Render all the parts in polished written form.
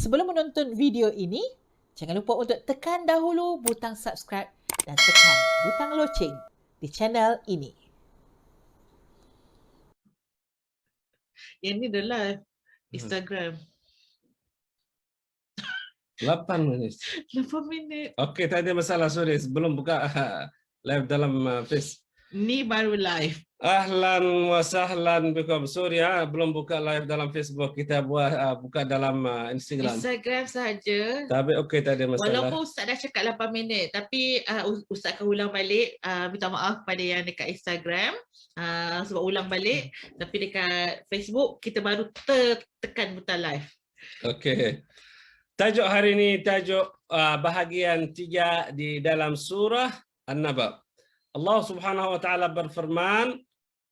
Sebelum menonton video ini, jangan lupa untuk tekan dahulu butang subscribe dan tekan butang loceng di channel ini. Yang ni dah live Instagram. 8 menit. 8 minit. Okey, tak ada masalah. Sorry, sebelum buka live dalam Face. Ni baru live. Ahlan wa sahlan bikum. Sorry, belum buka live dalam Facebook. Kita buka dalam Instagram. Instagram saja. Tapi okey, tak ada masalah. Walaupun Ustaz dah cakap 8 minit, tapi Ustaz akan ulang balik. Minta maaf kepada yang dekat Instagram sebab ulang balik. Tapi dekat Facebook, kita baru tekan butang live. Okey. Tajuk hari ini, tajuk bahagian 3 di dalam surah An-Naba. Allah Subhanahu wa taala berfirman,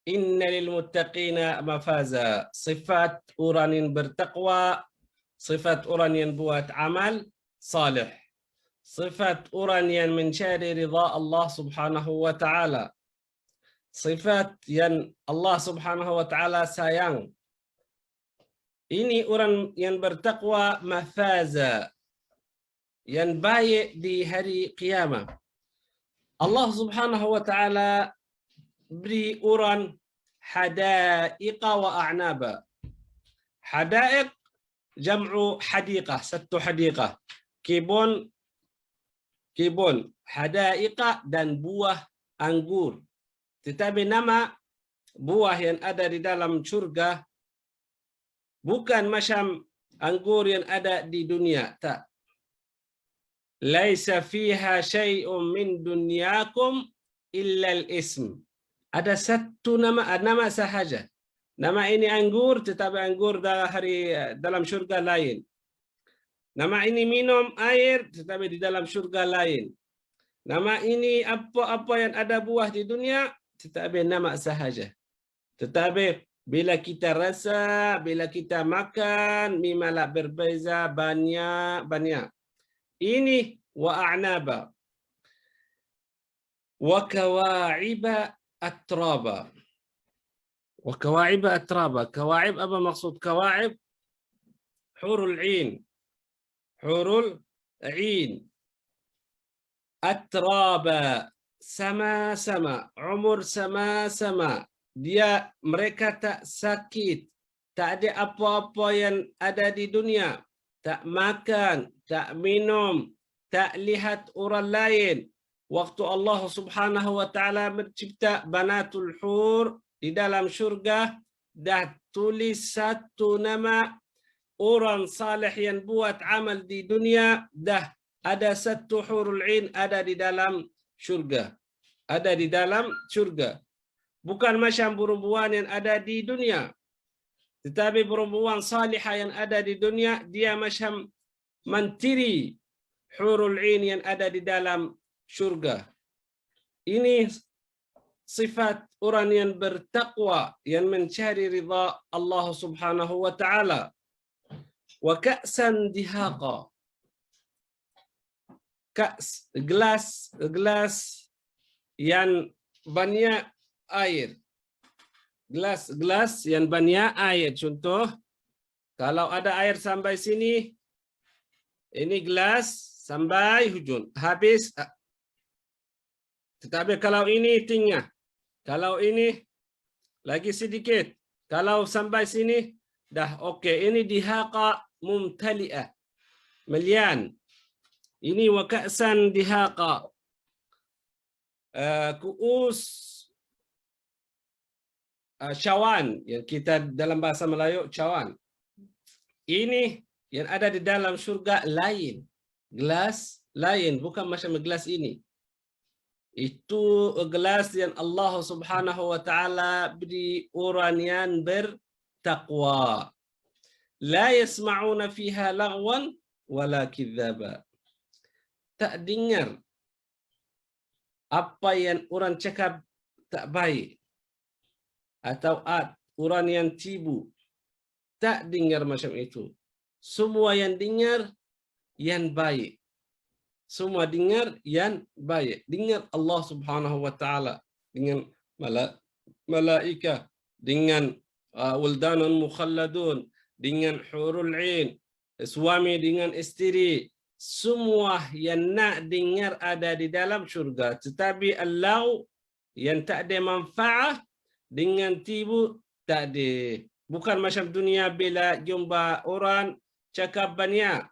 "Innal muttaqina mafaza." Sifat orang yang bertakwa, sifat orang yang buat amal salih. Sifat orang yang mencari ridha Allah Subhanahu wa taala. Sifat yang Allah Subhanahu wa taala sayang. Ini orang yang bertakwa mafaza, yang baik di hari kiamat. Allah Subhanahu wa taala beri orang hadaiqa wa a'naba. Hadaiq jam'u hadiqah, satu hadiqah. Kebun, hadaiqa dan buah anggur. Tetapi nama buah yang ada di dalam syurga bukan macam anggur yang ada di dunia, tak. Laisa fiha syai'un min dunyakum illa al-ism. Ada satu nama sahaja. Nama ini anggur, tetapi anggur dalam syurga lain. Nama ini minum air, tetapi di dalam syurga lain. Nama ini apa-apa yang ada buah di dunia, tetapi nama sahaja. Tetapi bila kita rasa, bila kita makan, memanglah berbeza banyak. Ini wa a'naba wa kawa'iba atraba. Wa kawa'iba atraba. Kawa'ib apa maksud kawa'ib? Hurul 'ain. Hurul 'ain. Atraba, sama-sama, umur sama-sama. Mereka tak sakit, tak ada apa-apa yang ada di dunia, tak makan, tak minum, tak lihat orang lain. Waktu Allah Subhanahu wa taala mencipta banatul hur di dalam syurga, dah tulis satu nama orang saleh yang buat amal di dunia, dah ada satu hurul 'ain ada di dalam syurga. Ada di dalam syurga. Bukan macam perempuan yang ada di dunia. Tetapi perempuan salihah yang ada di dunia, dia macam menteri hurul 'ain yang ada di dalam syurga. Ini sifat orang yang bertakwa, yang mencari ridha Allah Subhanahu wa taala. Wa ka'san dihaqa. Ka's, gelas yang banyak air. Gelas yang banyak air. Contoh, kalau ada air sampai sini, ini gelas sampai hujung, habis. Tetapi kalau ini tinggal, kalau ini lagi sedikit, kalau sampai sini, dah okey. Ini dihaqa mumtali'ah, melian. Ini wa ka'san dihaqa. Kuus cawan, yang kita dalam bahasa Melayu cawan. Ini yang ada di dalam syurga lain. Gelas lain, bukan macam gelas ini. Itu gelas yang Allah Subhanahu wa taala beri orang yang bertakwa. La yasma'una fiha lagwan wala kidzaba. Tak dengar apa yang orang cakap tak baik atau orang yang tibu, tak dengar macam itu. Semua yang dengar yang baik. Semua dengar yang baik. Dengar Allah Subhanahu wa taala, dengan malaikah, dengan wildanun mukhalladun, dengan hurul 'ain, suami dengan isteri, semua yang nak dengar ada di dalam syurga. Tetapi Allah yang tak ada manfaat dengan tibu tak ada. Bukan macam dunia bila jumpa orang cakapannya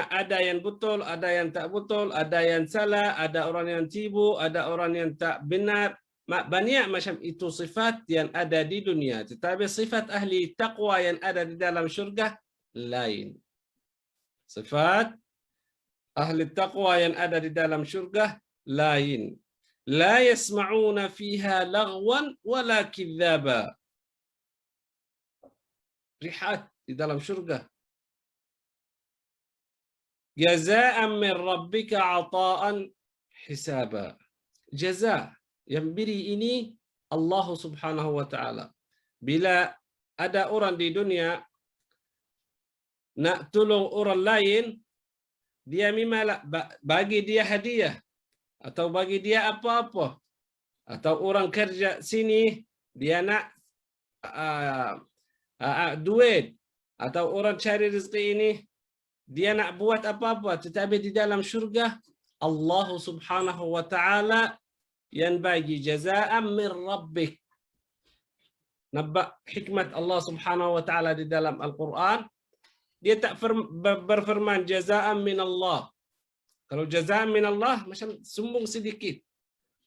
ada yang betul, ada yang tak betul, ada yang salah, ada orang yang tibu, ada orang yang tak benar. Banyak macam itu sifat yang ada di dunia. Tetapi sifat ahli taqwa yang ada di dalam syurga lain. Sifat ahli taqwa yang ada di dalam syurga lain. La yasma'una fiha laghwan wala kidhaba. Rihat di dalam syurga. Jaza'an min rabbika 'ata'an hisaba. Jaza yang beri ini Allah Subhanahu wa taala. Bila ada orang di dunia nak tolong orang lain, dia memang bagi dia hadiah atau bagi dia apa-apa, atau orang kerja sini dia nak duit, atau orang cari rezeki ini dia nak buat apa-apa. Tetapi di dalam syurga Allah Subhanahu wa taala yang bagi jazaan min rabbik. Nampak hikmat Allah Subhanahu wa taala di dalam Al-Quran. Dia tak berfirman jazaan min Allah. Kalau jazaan min Allah macam sombong sedikit.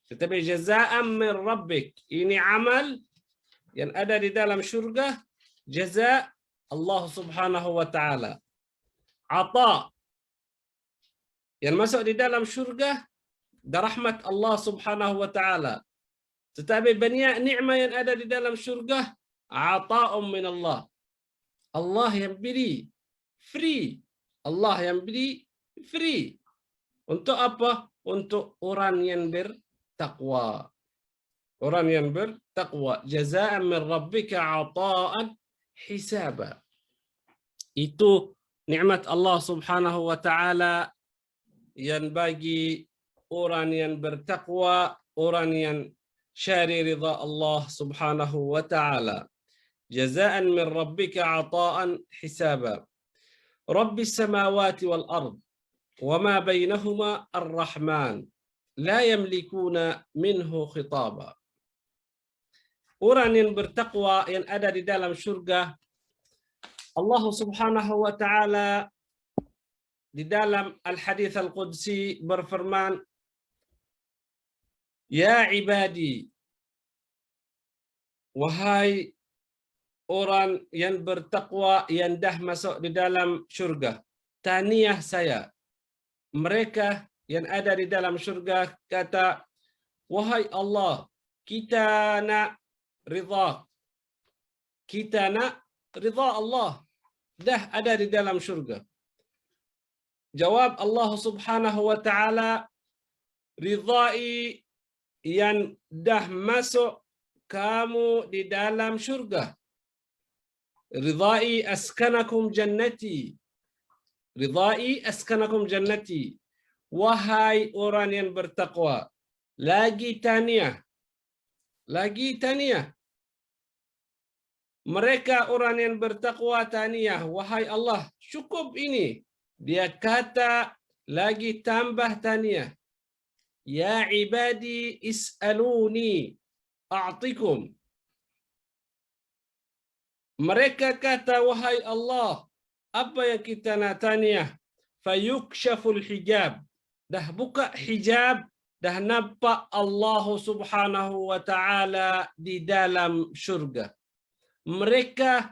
Tetapi jazaan min rabbik, ini amal yang ada di dalam syurga, jaza Allah Subhanahu wa taala. Ata yang masuk di dalam syurga dan rahmat Allah Subhanahu wa taala. Tetapi banyak nikmat yang ada di dalam syurga, ata'um min Allah. Allah yang beri free. Allah yang beri free. Untuk apa? Untuk orang yang bertakwa. Orang yang bertakwa. Jazaan min rabbika ata'an hisaba. Itu nikmat Allah Subhanahu wa taala yang bagi orang yang bertakwa, orang yang syari ridha Allah Subhanahu wa taala. Jazaan min rabbika ata'an hisaba. Rabbis samawati wal ard wa ma bainahuma ar-Rahman la yamlikuna minhu khitaba. Orang yang bertakwa yang ada di dalam syurga, Allah Subhanahu wa taala di dalam al-hadits al-qudsi berfirman, ya ibadi, wahai orang yang bertakwa yang dah masuk di dalam syurga, tahniah saya. Mereka yang ada di dalam syurga kata, wahai Allah, kita nak ridha. Kita nak ridha Allah. Dah ada di dalam syurga. Jawab Allah Subhanahu wa taala, ridai yang dah masuk kamu di dalam syurga. Ridai askanakum jannati. Ridai askanakum jannati. Wahai orang yang bertakwa, lagi tahniah. Lagi tahniah. Mereka orang yang bertakwa tahniah, wahai Allah, cukup ini. Dia kata lagi tambah tahniah. Ya ibadi is'aluni a'tikum. Mereka kata, wahai Allah, apa yang kita nak tahniah? Fayukshaful hijab. Dah buka hijab, dah nampak Allah Subhanahu wa taala di dalam syurga. Mereka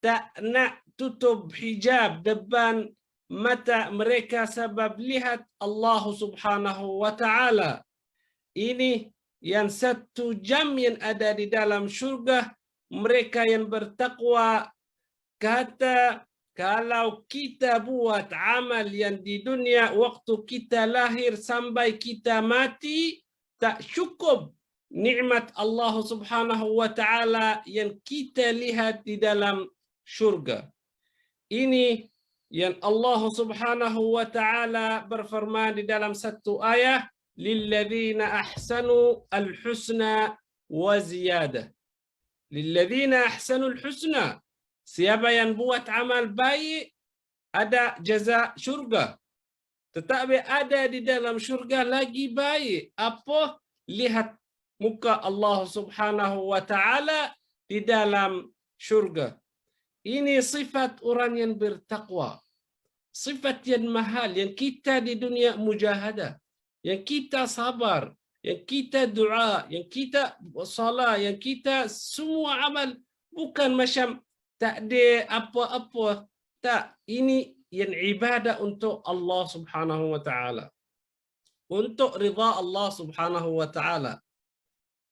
tak nak tutup hijab depan mata mereka sebab lihat Allah Subhanahu wa taala. Ini yang satu jam yang ada di dalam syurga. Mereka yang bertakwa kata, kalau kita buat amal yang di dunia waktu kita lahir sampai kita mati, tak cukup nikmat Allah Subhanahu wa taala yang kita lihat di dalam syurga. Ini yang Allah Subhanahu wa taala berfirman di dalam satu ayat, lilladzina ahsanu al-husna wa ziyadah. Lilladzina ahsanu al-husna, Siapa yang buat amal baik, ada jaza syurga. Tetapi ada di dalam syurga lagi baik. Apa? Lihat muka Allah Subhanahu wa taala di dalam syurga. Ini sifat orang yang bertakwa. Sifat yang mahal yang kita di dunia mujahadah, yang kita sabar, yang kita doa, yang kita salat, yang kita semua amal bukan macam tak ada apa-apa. Tak, ini yang ibadah untuk Allah Subhanahu wa taala. Untuk ridha Allah Subhanahu wa taala.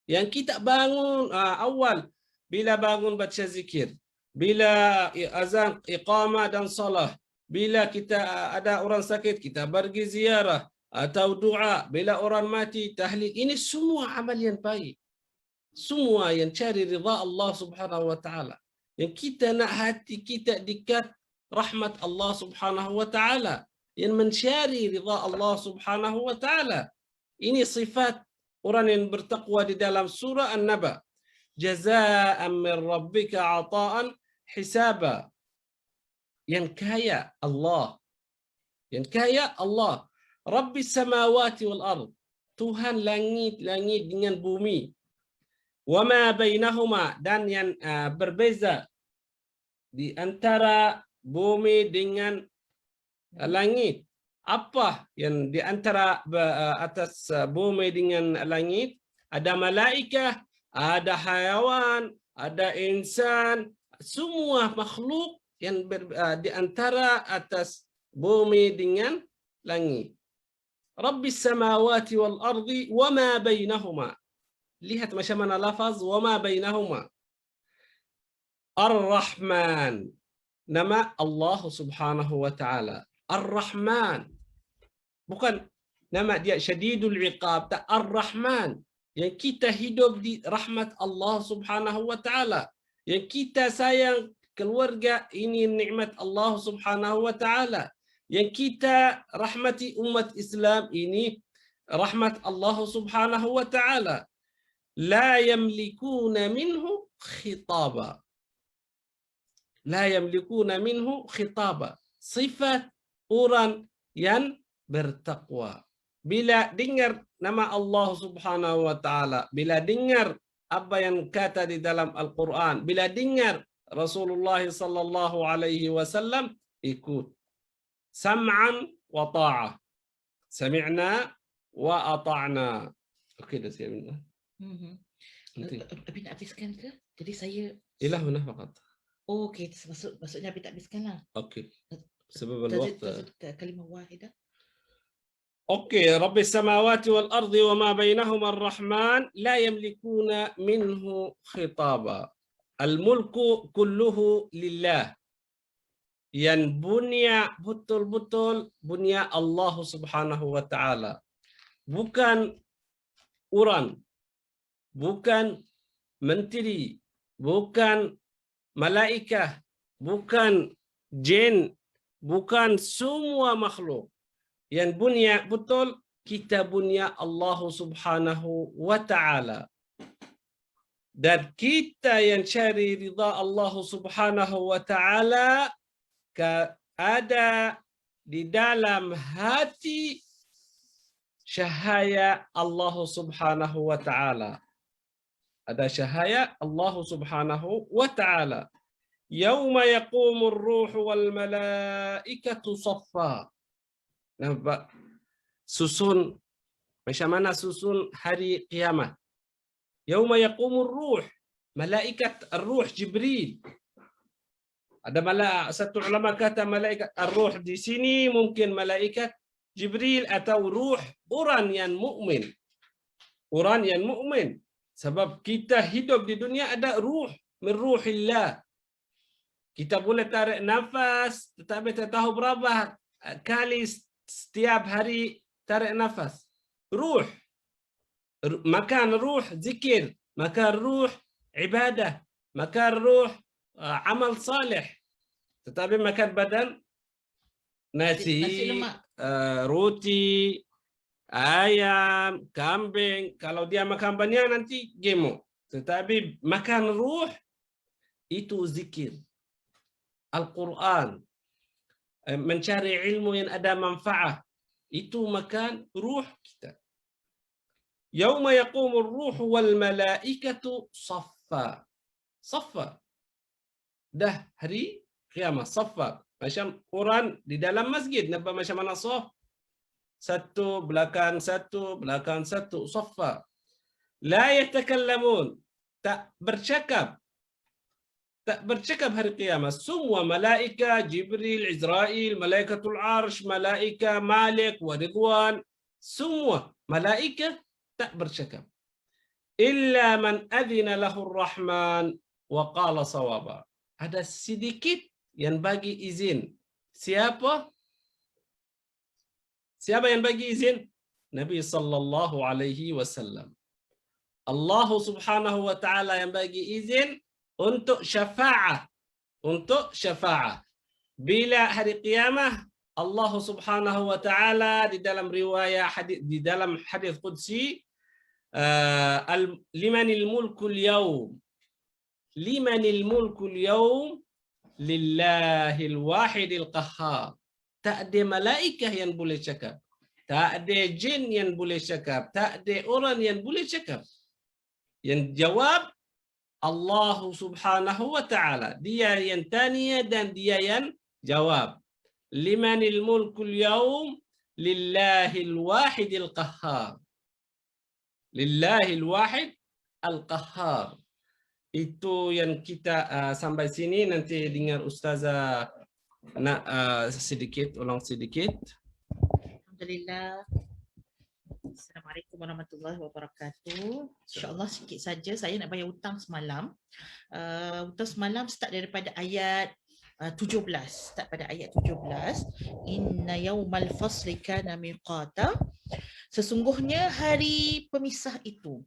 Yang kita bangun awal bila bangun baca zikir, bila azan iqamah dan salah, bila kita ada orang sakit kita pergi ziarah atau doa, bila orang mati tahlil, ini semua amal yang baik. Semua yang cari ridha Allah Subhanahu wa taala. Yang kita nak hati kita dekat rahmat Allah Subhanahu wa taala, yang mencari ridha Allah Subhanahu wa taala. Ini sifat orang yang bertakwa di dalam surah An-Naba. Jazaa'an min rabbika 'ata'an hisaba. Yang kaya Allah. Yang kaya Allah. Rabbis samawati wal ard. Tuhan langit-langit dengan bumi. Wa ma bainahuma, dan yang berbeza di antara bumi dengan langit. Apa yang di antara atas bumi dengan langit? Ada malaikah, ada hayawan, ada insan, semua makhluk yang di antara atas bumi dengan langit. Rabbis samawati wal ardi wa ma bainahuma. Lihat macam mana lafaz wa ma bainahuma. Ar-Rahman. Nama Allah Subhanahu wa taala. Ar-Rahman. Bukan nama dia Syadidul Iqab, tak, Ar-Rahman. Yang kita hidup di rahmat Allah Subhanahu wa taala. Yang kita sayang keluarga, ini nikmat Allah Subhanahu wa taala. Yang kita rahmati umat Islam, ini rahmat Allah Subhanahu wa taala. La yamlikuna minhu khitaba. La yamlikuna minhu khitaba. Sifat orang yang bertakwa. Bila dengar nama Allah Subhanahu wa taala, bila dengar apa yang kata di dalam Al-Quran, bila dengar Rasulullah sallallahu alaihi wasallam, ikut. Sam'an wa ta'ah. Sami'na wa ata'na. Okey dah siap. Nanti. Abi nak habiskan ke? Jadi saya Ilahuna faqat. oh, okey, maksudnya Abi tak habiskanlah. Okey. Sebab الوقت. Kalimah wahidah. أوكي رب السماوات والأرض وما بينهما الرحمن لا يملكون منه خطابا الملك كله لله yang bunya betul-betul bunya Allah Subhanahu wa taala, bukan orang, bukan menteri, bukan malaikat, bukan jin, bukan semua makhluk. Yang bunya betul kita bunya Allah Subhanahu wa taala. Dan kita yang cari ridha Allah Subhanahu wa taala ada di dalam hati cahaya Allah Subhanahu wa taala. Ada cahaya Allah Subhanahu wa taala. Yauma yaqumur ruhu wal malaikatu saffa. Nampak susun macam mana susun hari kiamat. Yauma yaqumur ruh, malaikat ar-ruh Jibril. Ada satu ulama kata malaikat ar-ruh di sini mungkin malaikat Jibril atau ruh orang yang mukmin. Orang yang mukmin. Sebab kita hidup di dunia ada ruh, min ruhillah. Kita boleh tarik nafas tetapi tak tahu berapa kali setiap hari tarik nafas. Ruh. Makan ruh zikir, makan ruh ibadah, makan ruh amal salih. Tetapi makan badan nasi lemak. Roti, ayam, kambing. Kalau dia makan banyak nanti gemuk. Tetapi makan ruh itu zikir. Al-Quran, mencari ilmu yang ada manfaat, itu makan ruh kita. Yauma yaqumur ruh wal malaikatu saffa. Saffa. Dah hari kiamat, saffa. Macam Quran di dalam masjid, nampak macam mana saf? Satu belakang satu, belakang satu, saffa. La yatakallamun, tak bercakap. Tak bercakap hari kiamat. Semua malaika, Jibril, Israel, malaikatul arsh, malaika Malik wa Ridwan, semua malaika tak bercakap. Illa man adhina lahu ar-Rahman wa qala sawaba. Ada sedikit yang bagi izin. Siapa? Siapa yang bagi izin? Nabi sallallahu alaihi wasallam. Allah subhanahu wa ta'ala yang bagi izin untuk syafa'ah. Untuk syafa'ah. Bila hari qiyamah, Allah subhanahu wa ta'ala di dalam riwayat hadis, di dalam hadis qudsi, limanil mulkul yawm. Limanil mulkul yawm lillahil wahidil qahhar. Tak ada malaikah yang boleh cakap. Tak ada jin yang boleh cakap. Tak ada orang yang boleh cakap. Yang jawab Allah subhanahu wa ta'ala. Dia yang tanya dan dia yang jawab. Limanil mulkul yawm lillahil wahidil qahhar. Lillahil wahid al-qahhar. Itu yang kita sampai sini. Nanti dengar Ustazah nak sedikit, ulang sedikit. Alhamdulillah. Assalamualaikum warahmatullahi wabarakatuh. InsyaAllah sikit saja saya nak bayar hutang semalam. Hutang semalam start daripada ayat 17. Start pada ayat 17. Inna yawmal fasli kana miqata. Sesungguhnya hari pemisah itu.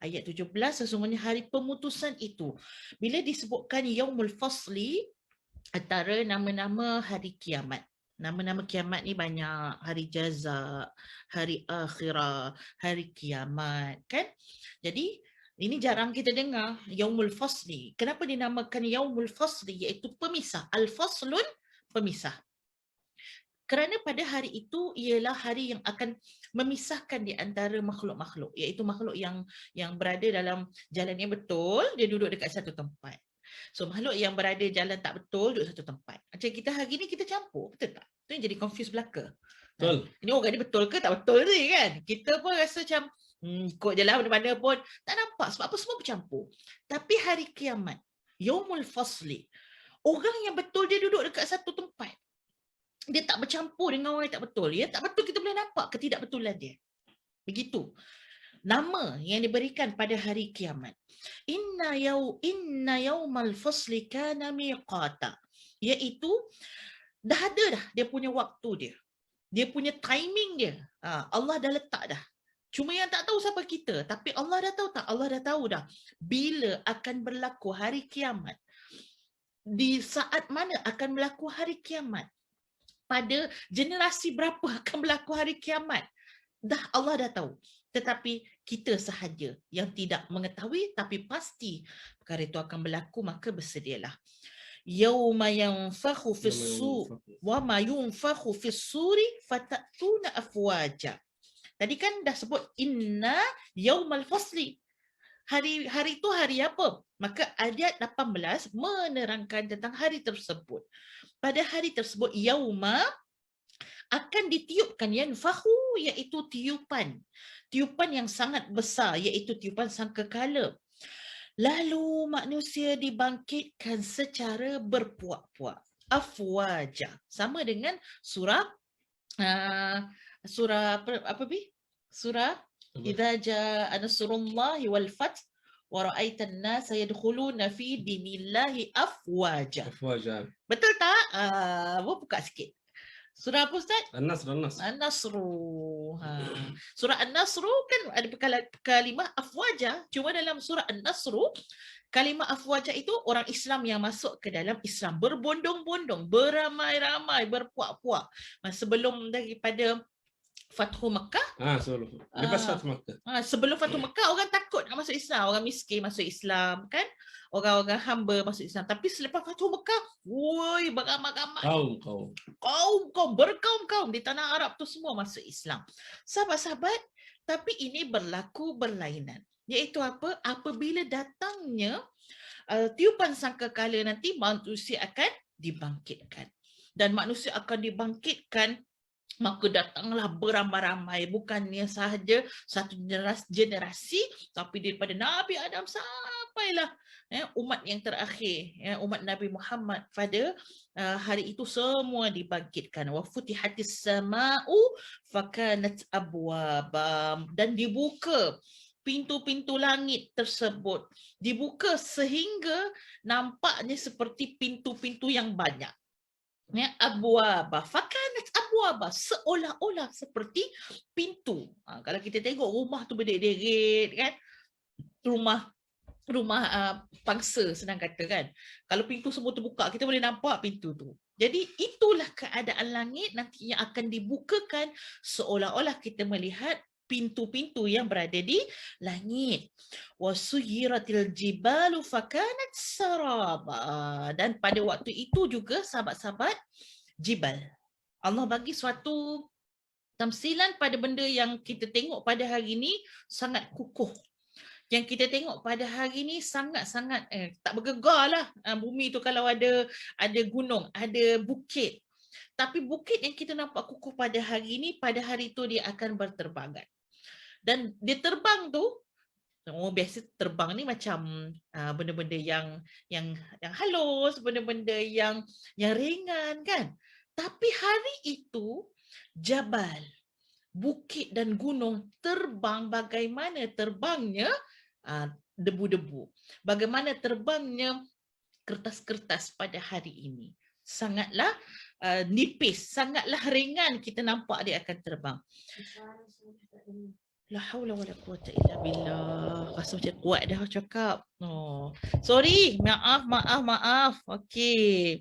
Ayat 17, sesungguhnya hari pemutusan itu. Bila disebutkan yaumul fasli, antara nama-nama hari kiamat. Nama-nama kiamat ni banyak. Hari jaza, hari akhirah, hari kiamat, kan? Jadi ini jarang kita dengar yaumul fasli. Kenapa dinamakan yaumul fasli, iaitu pemisah? Al-faslun, pemisah. Kerana pada hari itu ialah hari yang akan memisahkan di antara makhluk-makhluk, iaitu makhluk yang berada dalam jalan yang betul, dia duduk dekat satu tempat. So makhluk yang berada jalan tak betul duduk satu tempat. Macam kita hari ni kita campur, betul tak? Itu yang jadi confuse belaka. Betul. Ini orang ni betul ke tak betul ni kan? Kita pun rasa macam ikut je lah mana-mana pun. Tak nampak sebab apa, semua bercampur. Tapi hari kiamat, yaumul fasli, orang yang betul dia duduk dekat satu tempat. Dia tak bercampur dengan orang yang tak betul. Ya, tak betul kita boleh nampak ketidakbetulan dia. Begitu. Nama yang diberikan pada hari kiamat. Inna yaumal fasli kana miqata. Iaitu dah ada dah dia punya waktu dia. Dia punya timing dia. Allah dah letak dah. Cuma yang tak tahu siapa kita. Tapi Allah dah tahu tak? Allah dah tahu dah. Bila akan berlaku hari kiamat. Di saat mana akan berlaku hari kiamat. Pada generasi berapa akan berlaku hari kiamat. Dah Allah dah tahu. Tetapi kita sahaja yang tidak mengetahui, tapi pasti perkara itu akan berlaku, maka bersedialah. Yauma yanfakhu fis-sur wa ma yunfakhu fis-suri fatatuna afwaja. Tadi kan dah sebut inna yaumal fasli. Hari itu hari apa? Maka ayat 18 menerangkan tentang hari tersebut. Pada hari tersebut yauma akan ditiupkan yanfakhu, iaitu tiupan. Tiupan yang sangat besar, iaitu tiupan sangkakala. Lalu manusia dibangkitkan secara berpuak-puak. Afwaja. Sama dengan surah apa bi? Surah idza jaa nasrullahi wal fath wa ra'aitan nasa yadkhuluna fi dinillahi afwaja. Afwaja. Betul tak? Buka sikit. Surah apa Ustaz? An-Nasr. An-Nasru. Surah An-Nasru kan ada kalimah afwaja. Cuma dalam surah An-Nasru, kalimah afwaja itu orang Islam yang masuk ke dalam Islam. Berbondong-bondong, beramai-ramai, berpuak-puak. Sebelum daripada Fathu Mekah. Lepas Ah, Fathu Makkah. sebelum Fathu Mekah orang takut nak masuk Islam, orang miskin masuk Islam kan, orang-orang hamba masuk Islam. Tapi selepas Fathu Mekah, woi, beramai-ramai Kaum. berkaum-kaum di tanah Arab tu semua masuk Islam. Sahabat-sahabat, tapi ini berlaku berlainan. Iaitu apa? Apabila datangnya tiupan sangkakala nanti manusia akan dibangkitkan. Dan manusia akan dibangkitkan, maka datanglah beramai-ramai, bukannya sahaja satu generasi, tapi daripada Nabi Adam sampailah umat yang terakhir, umat Nabi Muhammad, pada hari itu semua dibangkitkan. Wa futihatis sama'u fakanat abwaba, dan dibuka pintu-pintu langit tersebut, dibuka sehingga nampaknya seperti pintu-pintu yang banyak. Abwaba, fakanat abwaba, seolah-olah seperti pintu. Kalau kita tengok rumah tu berderet-deret kan, rumah pangsa senang kata kan, kalau pintu semua terbuka kita boleh nampak pintu tu. Jadi itulah keadaan langit nantinya akan dibukakan, seolah-olah kita melihat pintu-pintu yang berada di langit. Wasuyiratil jibalu fakanat saraba, dan pada waktu itu juga sahabat-sahabat, jibal, Allah bagi suatu tamsilan pada benda yang kita tengok pada hari ini sangat kukuh. Yang kita tengok pada hari ini sangat-sangat tak bergegar lah bumi tu kalau ada gunung, ada bukit. Tapi bukit yang kita nampak kukuh pada hari ini, pada hari itu dia akan berterbangan. Dan dia terbang tu, biasa terbang ni macam benda-benda yang halus, benda-benda yang ringan kan. Tapi hari itu jabal, bukit dan gunung terbang, bagaimana terbangnya debu-debu, bagaimana terbangnya kertas-kertas pada hari ini. Sangatlah nipis, sangatlah ringan, kita nampak dia akan terbang. La haula wala quwata illa billah. Rasa macam kuat dah cakap. Sorry, maaf. Okey.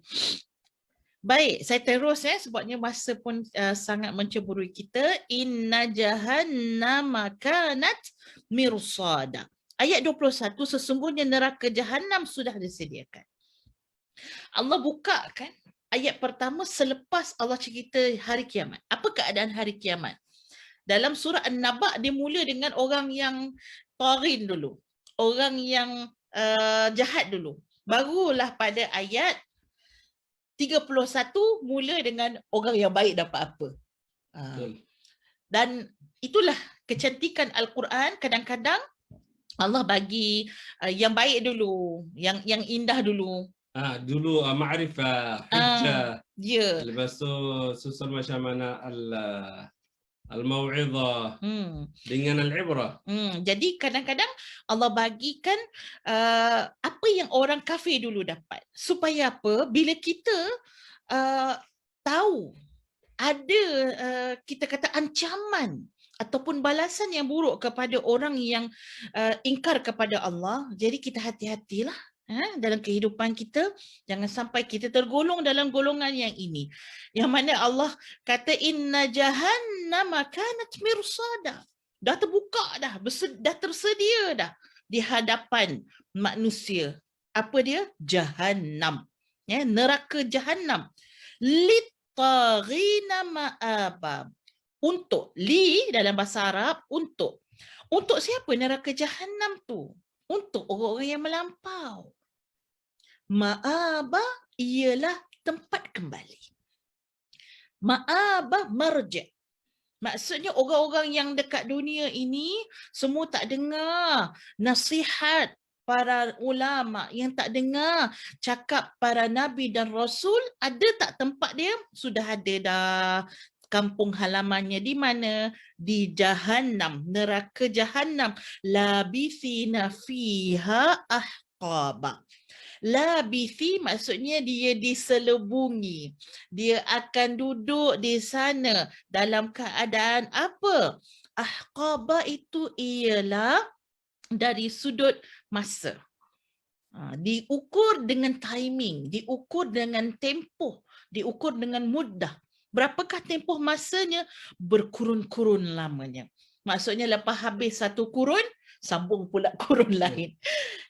Baik, saya terus sebabnya masa pun sangat menceburui kita. Inna jahannama kanat mirsada. Ayat 21, sesungguhnya neraka Jahannam sudah disediakan. Allah buka kan ayat pertama selepas Allah cerita hari kiamat. Apa keadaan hari kiamat? Dalam surah An-Naba dia mula dengan orang yang tarin dulu. Orang yang jahat dulu. Barulah pada ayat 31 mula dengan orang yang baik dapat apa. Dan itulah kecantikan Al-Quran, kadang-kadang Allah bagi yang baik dulu, yang indah dulu. Dulu ma'rifah, hujjah. Ya. Lepas tu susun macam mana al-mau'izah dengan al-ibrah. Jadi kadang-kadang Allah bagikan apa yang orang kafir dulu dapat. Supaya apa? Bila kita tahu ada kita kata ancaman ataupun balasan yang buruk kepada orang yang ingkar kepada Allah, jadi kita hati-hatilah dalam kehidupan kita, jangan sampai kita tergolong dalam golongan yang ini. Yang mana Allah kata inna jahannama kanat mirsada. Dah terbuka dah, dah tersedia dah di hadapan manusia. Apa dia? Jahannam. Neraka Jahannam. Littaghina ma'aba. Untuk, li dalam bahasa Arab, untuk. Untuk siapa neraka Jahannam tu? Untuk orang-orang yang melampau. Ma'aba ialah tempat kembali. Ma'aba marja'. Maksudnya orang-orang yang dekat dunia ini semua tak dengar nasihat para ulama, yang tak dengar cakap para nabi dan rasul. Ada tak tempat dia? Sudah ada dah. Kampung halamannya di mana? Di Jahannam, neraka Jahannam. Labithina fiha ahqaba. Labithi maksudnya dia diselubungi. Dia akan duduk di sana dalam keadaan apa? Ahqaba itu ialah dari sudut masa. Diukur dengan timing, diukur dengan tempoh, diukur dengan mudah. Berapakah tempoh masanya? Berkurun-kurun lamanya. Maksudnya lepas habis satu kurun, sambung pula kurun lain.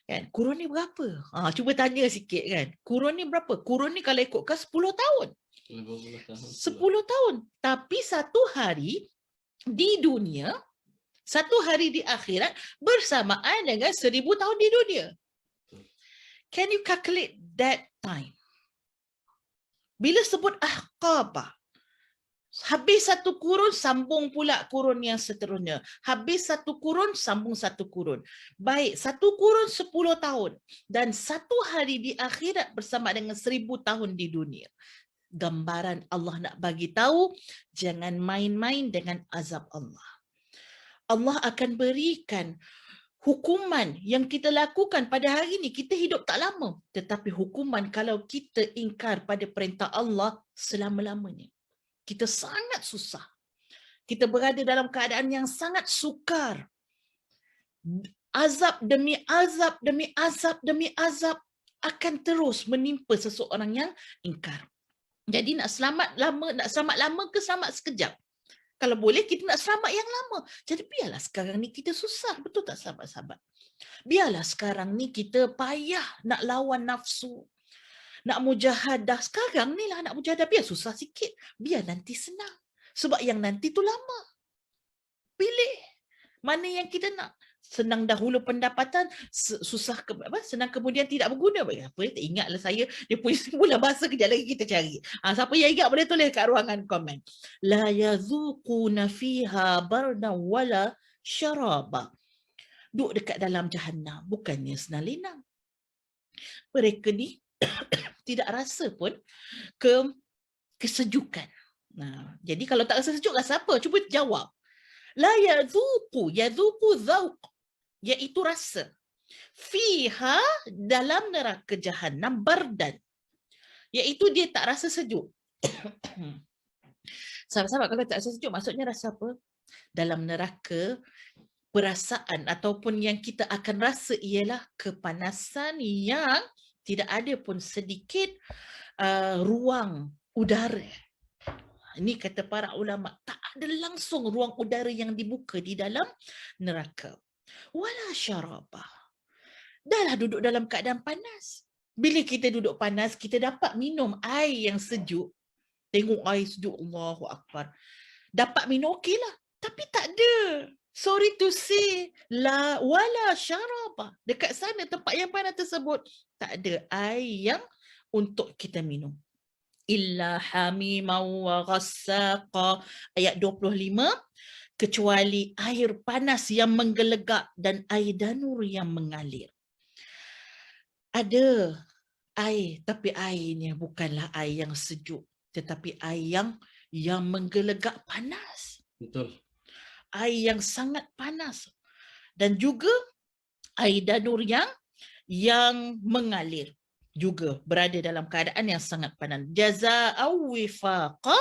Kan? Kurun ni berapa? Cuba tanya sikit kan. Kurun ni berapa? Kurun ni kalau ikutkan 10 tahun. 10 tahun. Tapi satu hari di dunia, satu hari di akhirat bersamaan dengan 1000 tahun di dunia. Can you calculate that time? Bila sebut ahqabah, habis satu kurun, sambung pula kurun yang seterusnya. Habis satu kurun, sambung satu kurun. Baik, satu kurun 10 tahun. Dan satu hari di akhirat bersama dengan 1000 tahun di dunia. Gambaran Allah nak bagi tahu, jangan main-main dengan azab Allah. Allah akan berikan hukuman yang kita lakukan pada hari ini. Kita hidup tak lama. Tetapi hukuman kalau kita ingkar pada perintah Allah selama-lamanya. Kita sangat susah. Kita berada dalam keadaan yang sangat sukar. Azab demi azab, demi azab, demi azab akan terus menimpa seseorang yang ingkar. Jadi nak selamat lama ke selamat sekejap? Kalau boleh kita nak selamat yang lama. Jadi biarlah sekarang ni kita susah. Betul tak sahabat-sahabat? Biarlah sekarang ni kita payah nak lawan nafsu. Nak mujahadah. Sekarang ni lah nak mujahadah. Biar susah sikit. Biar nanti senang. Sebab yang nanti tu lama. Pilih. Mana yang kita nak. Senang dahulu pendapatan, senang kemudian tidak berguna. Apa tak ingatlah saya. Dia punya semula bahasa, kejap lagi kita cari. Siapa yang ingat boleh tulis kat ruangan komen. La yazuquna fiha bardan wala syaraba. Duduk dekat dalam jahannam. Bukannya senang lenang. Mereka ni tidak rasa pun kesejukan. Jadi kalau tak rasa sejuk, rasa apa? Cuba jawab. La yazuqu dzauq, iaitu rasa. Fiha, dalam neraka jahannam, bardan, iaitu dia tak rasa sejuk. Sahabat-sahabat, kalau tak rasa sejuk maksudnya rasa apa? Dalam neraka, perasaan ataupun yang kita akan rasa ialah kepanasan yang tidak ada pun sedikit ruang udara. Ini kata para ulama, tak ada langsung ruang udara yang dibuka di dalam neraka. Wala syarabah. Dahlah duduk dalam keadaan panas. Bila kita duduk panas, kita dapat minum air yang sejuk. Tengok air sejuk, Allahu Akbar. Dapat minum okeylah. Tapi tak ada. Sorry to say, wala syarabah. Dekat sana tempat yang panas tersebut, tak ada air yang untuk kita minum. Illa hamiman wa ghassaqa, ayat 25, kecuali air panas yang menggelegak dan air danur yang mengalir. Ada air, tapi airnya bukanlah air yang sejuk, tetapi air yang menggelegak panas. Betul. Air yang sangat panas. Dan juga air danur yang mengalir. Juga berada dalam keadaan yang sangat panas. Jazaa'u wifaqa,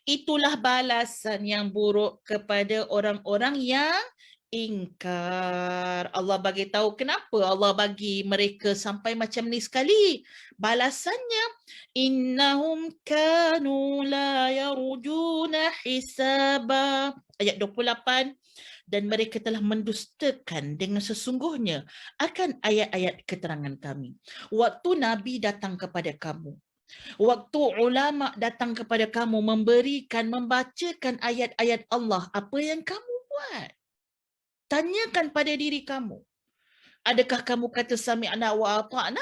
itulah balasan yang buruk kepada orang-orang yang ingkar. Allah bagi tahu kenapa Allah bagi mereka sampai macam ni sekali. Balasannya, innahum kanu la yarjuna hisaba. Ayat 28. Dan mereka telah mendustakan dengan sesungguhnya akan ayat-ayat keterangan kami. Waktu Nabi datang kepada kamu, waktu ulama datang kepada kamu, membacakan ayat-ayat Allah, apa yang kamu buat? Tanyakan pada diri kamu. Adakah kamu kata sami'na wa ata'na?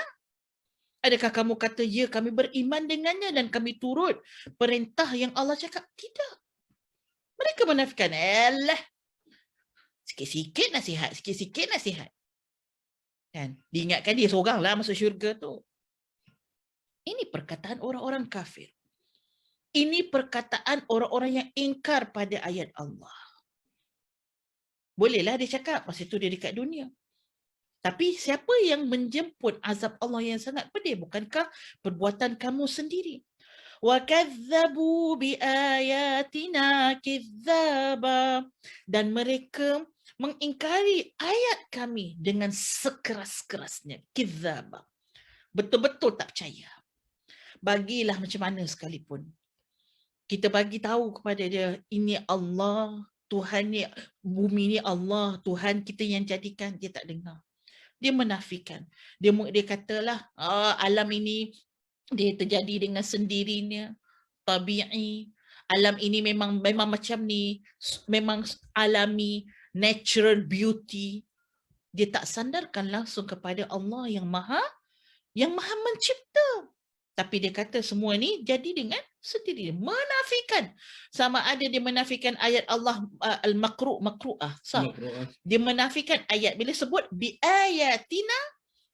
Adakah kamu kata, ya kami beriman dengannya dan kami turut perintah yang Allah cakap? Tidak. Mereka menafikan, sikit-sikit nasihat. Kan? Diingatkan dia seoranglah masuk syurga tu. Ini perkataan orang-orang kafir. Ini perkataan orang-orang yang ingkar pada ayat Allah. Bolehlah dia cakap, masa itu dia dekat dunia. Tapi siapa yang menjemput azab Allah yang sangat pedih? Bukankah perbuatan kamu sendiri? وَكَذَّبُوا بِآيَاتِنَا كِذَّابًا, dan mereka mengingkari ayat kami dengan sekeras-kerasnya. Kizzaba. Betul-betul tak percaya. Bagilah macam mana sekalipun. Kita bagi tahu kepada dia, ini Allah, Tuhan ni, bumi ni Allah, Tuhan kita yang jadikan. Dia tak dengar. Dia menafikan. Dia katalah, alam ini dia terjadi dengan sendirinya, tabi'i. Alam ini memang macam ni, memang alami, natural beauty. Dia tak sandarkan langsung kepada Allah yang maha mencipta. Tapi dia kata semua ni jadi dengan sendiri. Menafikan. Sama ada dia menafikan ayat Allah al-makru'ah. Makru'ah. Dia menafikan ayat. Bila sebut bi ayatina,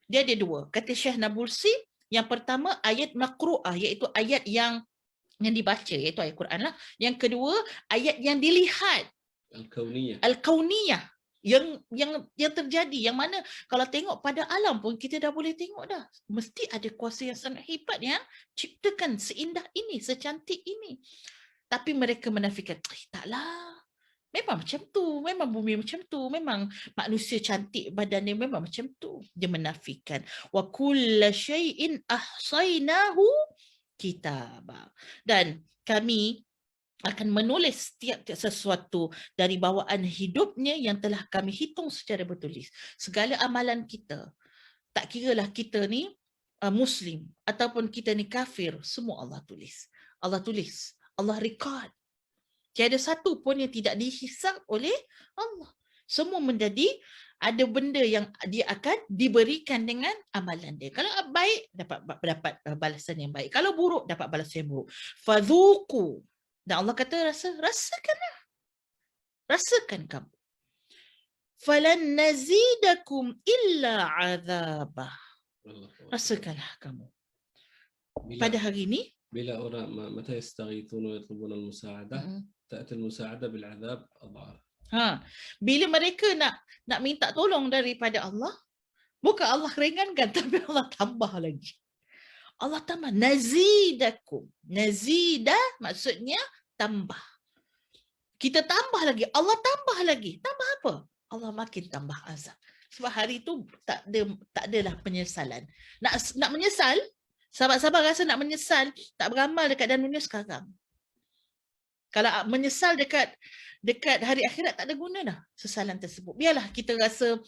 dia ada dua. Kata Syekh Nabulsi, yang pertama ayat makru'ah, iaitu ayat yang dibaca, iaitu ayat Quran lah. Yang kedua, ayat yang dilihat. Al-kauniyah. Al-kauniyah. Yang terjadi, yang mana kalau tengok pada alam pun kita dah boleh tengok dah, mesti ada kuasa yang sangat hebat yang ciptakan seindah ini, secantik ini. Tapi mereka menafikan, taklah, memang macam tu, memang bumi macam tu, memang manusia cantik badannya memang macam tu. Dia menafikan. Wa kulla syai'in ahsainahu kitaba. Dan kami akan menulis setiap sesuatu dari bawaan hidupnya yang telah kami hitung secara bertulis. Segala amalan kita, tak kiralah kita ni Muslim ataupun kita ni kafir, semua Allah tulis. Allah tulis, Allah record. Tiada satu pun yang tidak dihisap oleh Allah. Semua menjadi ada benda yang dia akan diberikan dengan amalan dia. Kalau baik, dapat balasan yang baik. Kalau buruk, dapat balasan yang buruk. Fadhuku. Dan Allah kata, rasakanlah. Rasakan kamu. Falan nazidakum illa azabah. Rasakanlah kamu. Pada hari ini, bila orang mata yastaghithun wa yatlubun al-musa'adah, ta'ti al-musa'adah bil 'adab adhaf. Bila mereka nak minta tolong daripada Allah, bukan Allah ringankan, tapi Allah tambah lagi. Allah tambah. Nazidakum. Nazidah maksudnya tambah. Kita tambah lagi. Allah tambah lagi. Tambah apa? Allah makin tambah azab. Sebab hari itu tak adalah penyesalan. Nak menyesal, sahabat-sahabat rasa nak menyesal, tak beramal dekat dalam dunia sekarang. Kalau menyesal dekat hari akhirat, tak ada guna dah sesalan tersebut. Biarlah kita rasa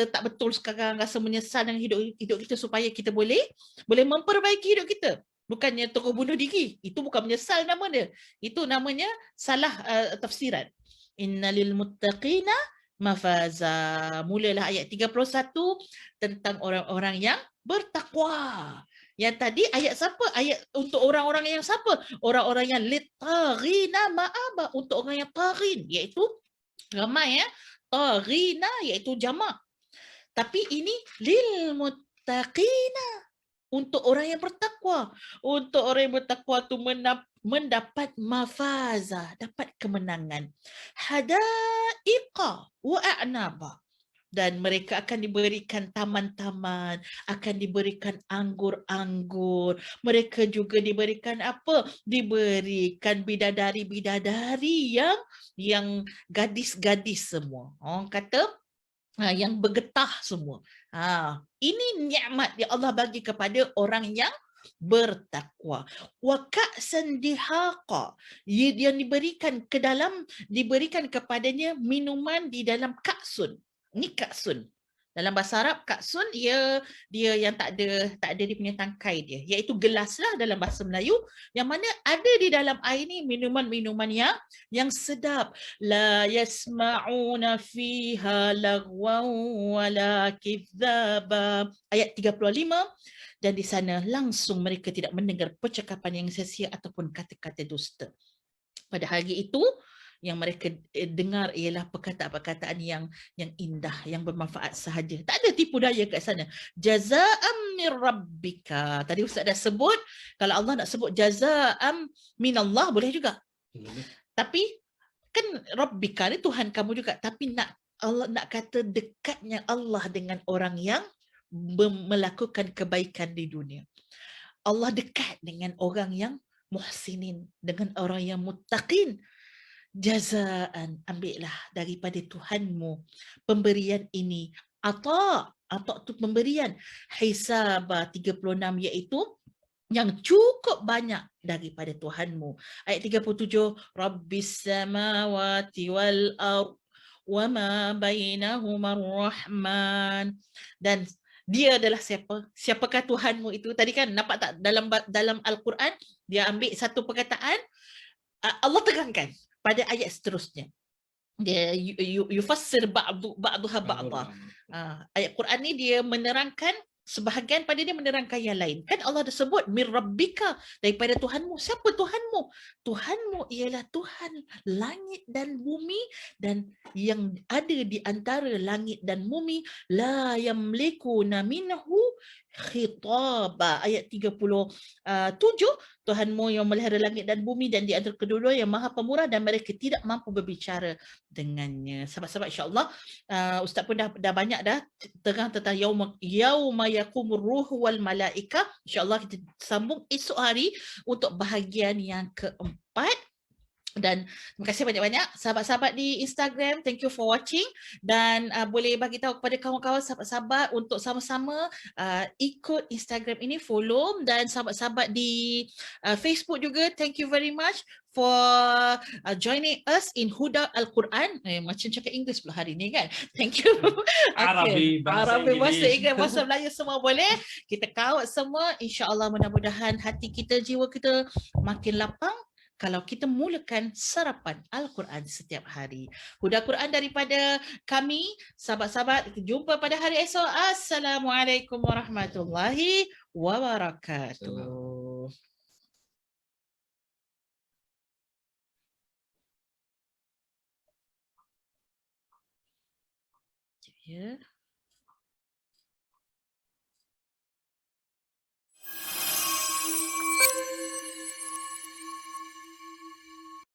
tak betul sekarang, rasa menyesal dengan hidup kita supaya kita boleh memperbaiki hidup kita. Bukannya terus bunuh diri. Itu bukan menyesal nama dia. Itu namanya salah tafsiran. Innalil muttaqina mafaza. Mulalah ayat 31 tentang orang-orang yang bertakwa. Yang tadi ayat siapa? Ayat untuk orang-orang yang siapa? Orang-orang yang litaghina ma'aba, untuk orang yang taghin, iaitu ramai ya. Taghina iaitu jamak. Tapi ini lil muttaqina, untuk orang yang bertakwa. Untuk orang yang bertakwa tu mendapat mafaza, dapat kemenangan. Hadaiqa wa a'naba. Dan mereka akan diberikan taman-taman, akan diberikan anggur-anggur. Mereka juga diberikan apa? Diberikan bidadari-bidadari yang gadis-gadis semua. Orang kata yang bergetah semua. Ini nikmat yang Allah bagi kepada orang yang bertakwa. Wa ka'san dihaqa. Yang diberikan kepadanya minuman di dalam ka'sun. Ni ka'sun. Dalam bahasa Arab, ka'sun dia yang tak ada dia punya tangkai dia, iaitu gelas lah dalam bahasa Melayu, yang mana ada di dalam air ni minuman-minuman yang sedap. La yasma'una fiha lagwan wala kizaba. Ayat 35. Dan di sana langsung mereka tidak mendengar percakapan yang sia-sia ataupun kata-kata dusta. Pada hari itu, yang mereka dengar ialah perkataan-perkataan yang indah, yang bermanfaat sahaja. Tak ada tipu daya kat sana. Jaza'am min rabbika. Tadi Ustaz dah sebut, kalau Allah nak sebut jaza'am minallah boleh juga. Tapi kan rabbika ni Tuhan kamu juga. Tapi Allah nak kata dekatnya Allah dengan orang yang melakukan kebaikan di dunia. Allah dekat dengan orang yang muhsinin, dengan orang yang muttaqin. Jazaan, ambillah daripada Tuhanmu pemberian ini. Ata tu pemberian. Hisaba 36, iaitu yang cukup banyak daripada Tuhanmu. Ayat 37, Rabbis samawati wal ard wa ma bainahuma rahman. Dan dia adalah siapa? Siapakah Tuhanmu itu? Tadi kan nampak tak dalam Al-Quran dia ambil satu perkataan, Allah tegangkan pada ayat seterusnya. Dia yufassir ba'daha ba'dha. Ayat Quran ni dia menerangkan sebahagian pada dia menerangkan yang lain. Kan Allah dah sebut mir rabbika, daripada Tuhanmu. Siapa Tuhanmu? Tuhanmu ialah Tuhan langit dan bumi dan yang ada di antara langit dan bumi, la yamlikuna minhu khitaba. Ayat 37, Tuhanmu yang melihara langit dan bumi dan di antara kedua-dua yang maha pemurah dan mereka tidak mampu berbicara dengannya. Sahabat-sahabat, insya-Allah Ustaz pun dah banyak dah terang tentang yauma yaqumur ruhu wal malaika. Insya-Allah kita sambung esok hari untuk bahagian yang keempat. Dan terima kasih banyak-banyak sahabat-sahabat di Instagram. Thank you for watching. Dan boleh bagi tahu kepada kawan-kawan sahabat-sahabat untuk sama-sama ikut Instagram ini, follow. Dan sahabat-sahabat di Facebook juga, thank you very much for joining us in Huda Al-Quran. Macam cakap Inggeris pula hari ni kan. Thank you. Arabi, bahasa Arabi, bahasa Inggeris. Inggeris, bahasa Melayu semua boleh. Kita kawat semua. InsyaAllah mudah-mudahan hati kita, jiwa kita makin lapang kalau kita mulakan sarapan Al-Quran setiap hari. Huda Quran daripada kami, sahabat-sahabat. Jumpa pada hari esok. Assalamualaikum warahmatullahi wabarakatuh. Ya.